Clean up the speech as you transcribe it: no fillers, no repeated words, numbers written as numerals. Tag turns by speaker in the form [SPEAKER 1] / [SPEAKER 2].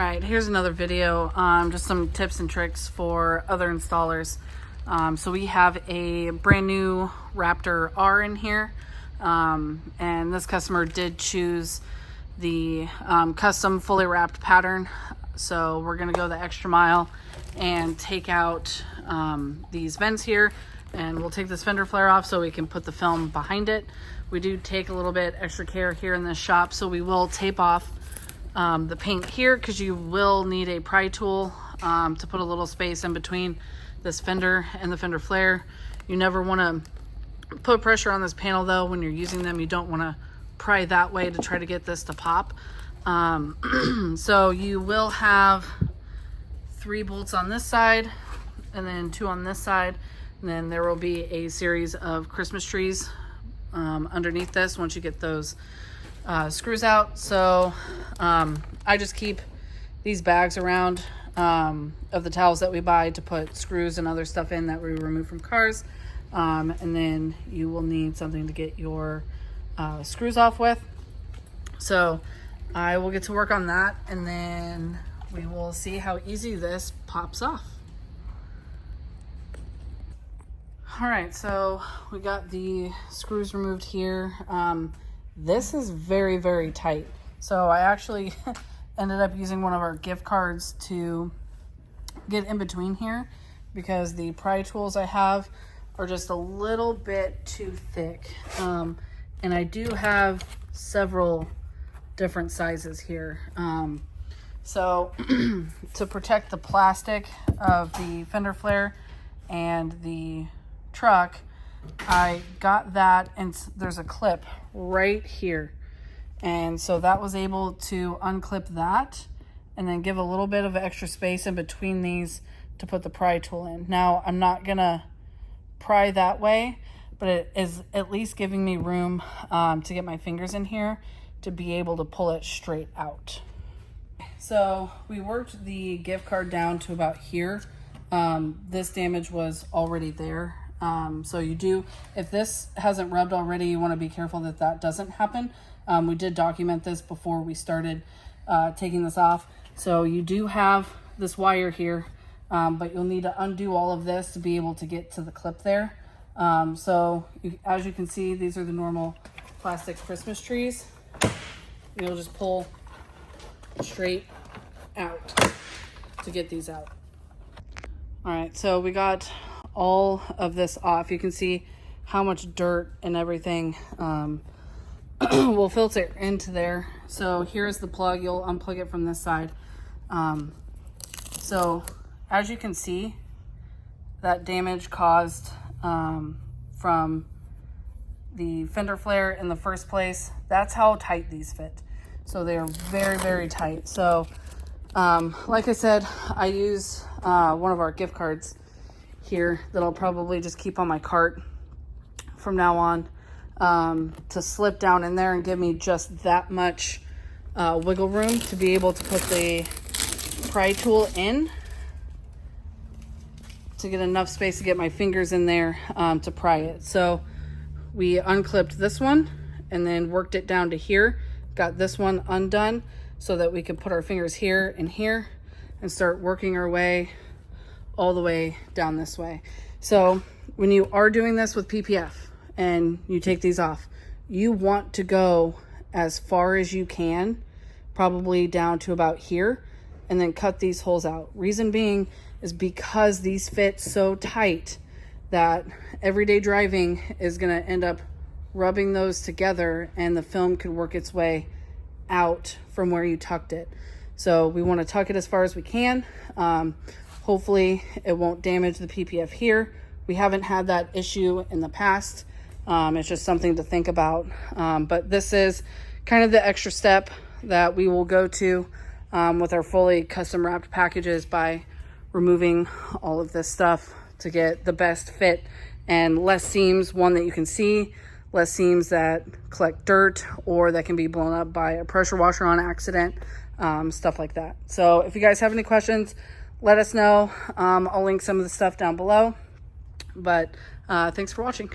[SPEAKER 1] right, here's another video, just some tips and tricks for other installers. So we have a brand new Raptor R in here, and this customer did choose the custom fully wrapped pattern. So we're gonna go the extra mile and take out these vents here, and we'll take this fender flare off so we can put the film behind it. We do take a little bit extra care here in this shop, so we will tape off the paint here because you will need a pry tool to put a little space in between this fender and the fender flare. You never want to put pressure on this panel though when you're using them. You don't want to pry that way to try to get this to pop. So you will have 3 bolts on this side and then 2 on this side, and then there will be a series of Christmas trees underneath this once you get those screws out. So I just keep these bags around of the towels that we buy to put screws and other stuff in that we remove from cars, and then you will need something to get your screws off with. So I will get to work on that, and then we will see how easy this pops off. All right, so we got the screws removed here. This is very, very tight. So I actually ended up using one of our gift cards to get in between here because the pry tools I have are just a little bit too thick. And I do have several different sizes here. So to protect the plastic of the fender flare and the truck, I got that, and there's a clip right here, and so that was able to unclip that and then give a little bit of extra space in between these to put the pry tool in. Now I'm not gonna pry that way, but it is at least giving me room to get my fingers in here to be able to pull it straight out. So we worked the gift card down to about here. This damage was already there. So you do, if this hasn't rubbed already, you want to be careful that that doesn't happen. We did document this before we started taking this off. So you do have this wire here, but you'll need to undo all of this to be able to get to the clip there. So as you can see, these are the normal plastic Christmas trees. You'll just pull straight out to get these out. All right, so we got all of this off. You can see how much dirt and everything will filter into there. So here's the plug. You'll unplug it from this side. So as you can see, that damage caused from the fender flare in the first place. That's how tight these fit. So they are very, very tight. So like I said, I use one of our gift cards here that I'll probably just keep on my cart from now on, to slip down in there and give me just that much wiggle room to be able to put the pry tool in, to get enough space to get my fingers in there to pry it. So we unclipped this one and then worked it down to here, got this one undone so that we could put our fingers here and here and start working our way all the way down this way. So when you are doing this with PPF and you take these off, you want to go as far as you can, probably down to about here, and then cut these holes out. Reason being is because these fit so tight that everyday driving is gonna end up rubbing those together, and the film could work its way out from where you tucked it. So we want to tuck it as far as we can. Hopefully it won't damage the PPF here. We haven't had that issue in the past. It's just something to think about. But this is kind of the extra step that we will go to with our fully custom wrapped packages, by removing all of this stuff to get the best fit and less seams, one that you can see, less seams that collect dirt or that can be blown up by a pressure washer on accident, stuff like that. So if you guys have any questions, let us know. I'll link some of the stuff down below. But thanks for watching.